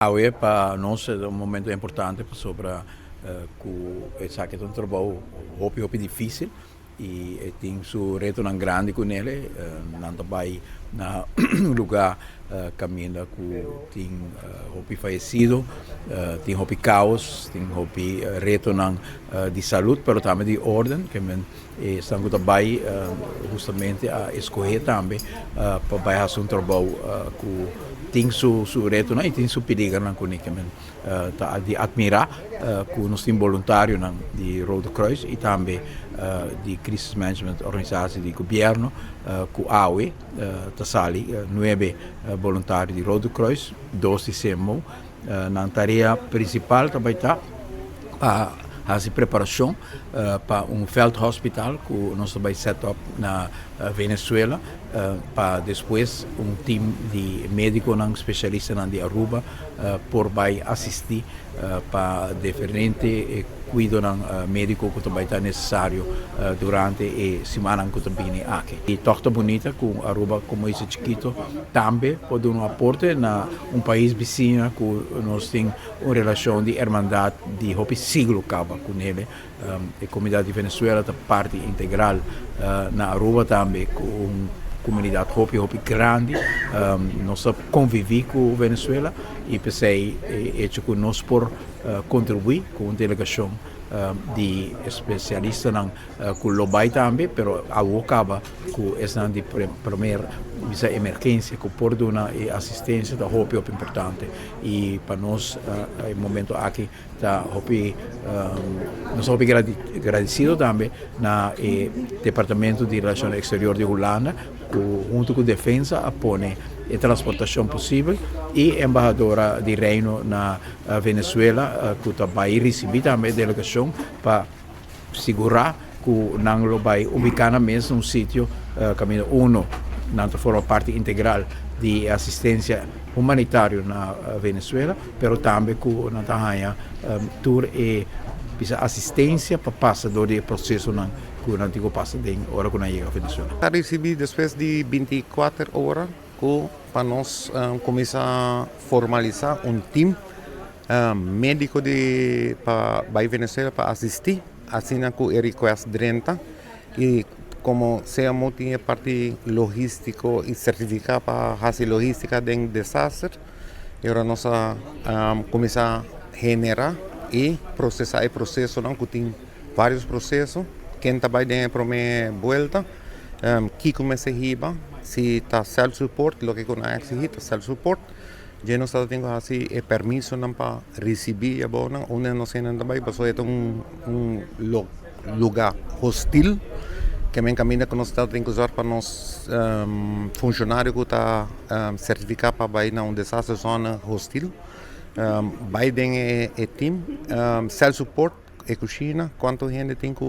Hoje para nós é um momento importante sobre que sabe que é um trabalho hopi difícil e tem seu reto não grande com ele, não vai na lugar caminha que tem hopi falecido, tem hopi caos, tem hopi reto não de saúde, mas também de ordem que estão também justamente a escolher também para fazer um trabalho que tem seu reto e tem seu perigo não de admirar que nós temos voluntário de Rode Kruis e também de crisis management organização de governo que AUE sali 9 voluntários de Rode Kruis, 2 de SEMO na tarefa principal também está a preparação para field hospital que nós vamos set up na Venezuela para depois time de médicos especialistas de Aruba por vai assistir para diferentes cuidados médicos que também está necessário durante a semana que também aqui. E torta bonita com Aruba como esse chiquito também pode um aporte na país vizinho que nós temos uma relação de irmandade de hopi siglo cava com ele. A comunidade de Venezuela é parte integral na Aruba também com comunidade hopi grande, nós convivemos com a Venezuela e pensei que nós por contribuir com uma delegação de especialistas que lo vai também, mas acaba que é de primeira emergência que por dar assistência da hopi importante e para nós no momento aqui está hopi nós somos agradecidos também na Departamento de Relações Exteriores de Holanda que junto com a defesa apone a transportação possível e a embaixadora de Reino na Venezuela que vai receber também a delegação para segurar que não vai ubicar na mesa um sítio caminho uno não forma parte integral de assistência humanitária na Venezuela, mas também que não tenha tour e assistência para passar do processo que não tem passa de hora que não chega a Venezuela. Recebi depois de 24 horas que para nós começar a formalizar um time médico para Venezuela para assistir, assim que o request 30 e como SEAMO tinha parte logística e certificado para fazer logística de desastre, agora nós começar a generar e processar o processo, que tem vários processos. Quem trabalha na primeira volta, que começa a riba, se está self-support, o que conhece está self-support, já nós temos assim o permisso para receber a bona, onde nós também passou um lugar hostil, que me caminha que nós temos que usar para nós funcionários que está certificado para ir na desastre zona hostil, vai ter o time, self-support, a cozinha, quanto gente tem que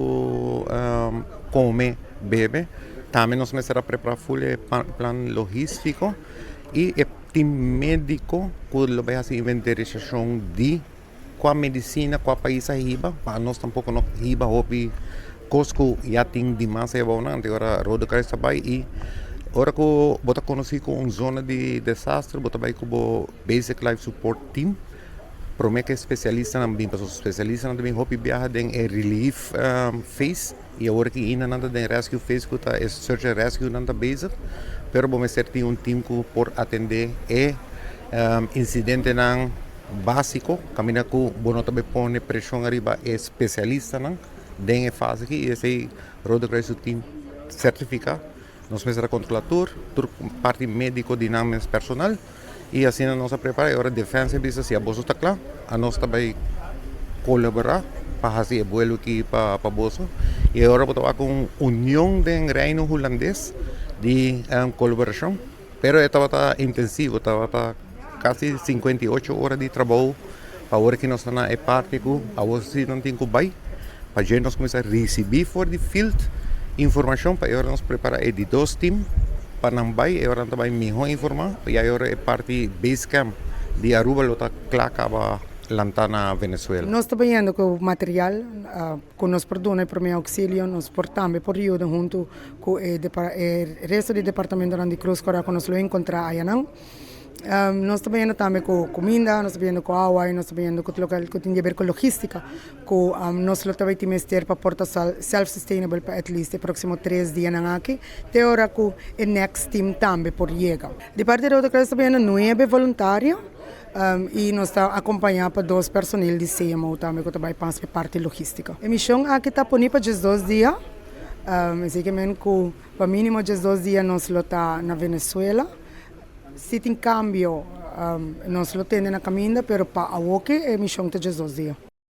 comer, beber. Também nós começamos a preparar o plano logístico e o time médico que vai fazer inventarização de qual medicina, qual país é riba, para nós tampouco não riba, hobby, Costco já tem demais é bom, agora Rode Kruis também e agora que você conhece com uma zona de desastre, você vai com o Basic Life Support Team. Para mim que é especialista também, para os especialistas também hobby viaja em relief phase e agora que ainda nada em rescue phase que está search and rescue nada basic, pero vamos ter um time que por atender incidente não básico, caminha que você também põe pressão arriba é especialista não dentro fase aqui e esse Rode Kruis team certificado, nós começamos a controlar tudo parte médico dinâmico personal. E assim nós preparamos agora a defesa bisa se a bolsa está claro, a nós também colaborar para fazer o vuelo aqui para bolsa e agora vamos com união de reino holandês de colaboração, pero estava intensivo, estava quase 58 horas de trabalho para agora que nós estamos na parte que a você não tem que vai, para já nós começar a receber for the field informação para agora nós preparar de 2 times para não vai, agora também melhor informar, e agora é parte base camp de Aruba, lo está claro lançar na Venezuela. Nós trabalhando com o material, que nós produzimos primeiro auxílio, nós portamos por ajuda junto com o resto do departamento de Cruz Coreia, que nós lo encontramos aí, Nós trabalhamos também com comida, nós trabalhamos com água, nós trabalhamos com local que tem a ver com logística, com nós também temos ter para portar self-sustainable para at least os próximos 3 dias aqui, até hora que o next team também por chegar. De parte da outra classe também 9 voluntários e nós estamos acompanhando para 2 personal de CMO também que também passa parte logística. A missão aqui está por para 2 dias, basicamente com para mínimo 2 dias nós estamos na Venezuela. Se tem cambio, nós lo temos na caminho, mas para a Woke é missão de 2 dias.